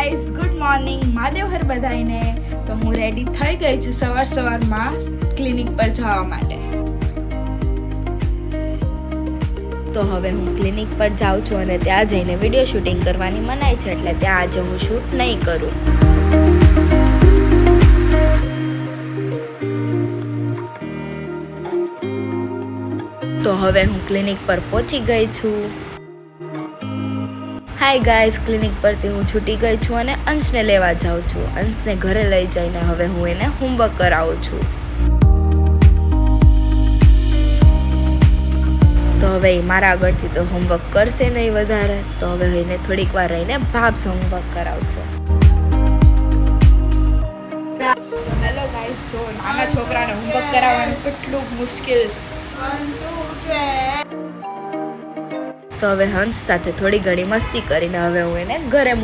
Guys, good morning. Mahadev હર બધાઈને. તો હું રેડી થઈ ગઈ છું સવારમાં ક્લિનિક પર જવા માટે. તો હવે હું ક્લિનિક પર જાઉં છું અને ત્યાં જઈને વિડીયો શૂટિંગ કરવાની મનાઈ છે, એટલે ત્યાં આજે હું શૂટ નહીં કરું. તો હવે હું ક્લિનિક પર પહોંચી ગઈ છું. હાય ગાઈઝ, ક્લિનિક પરથી હું છૂટી ગઈ છું અને અંશને લેવા જાઉં છું. અંશને ઘરે લઈ જઈને હવે હું એને હોમવર્ક કરાવું છું. તો હવે એ મારા આગળથી તો હોમવર્ક કરશે નહીં વધારે, તો હવે એને થોડીક વાર રહીને ભાભ હોમવર્ક કરાવશે. હેલો ગાઈઝ, જો નાના છોકરાને હોમવર્ક કરાવવાનું કેટલું મુશ્કેલ છે. તો હવે હંસ સાથે થોડી ઘણી મસ્તી કરીને હવે હું એને ઘરે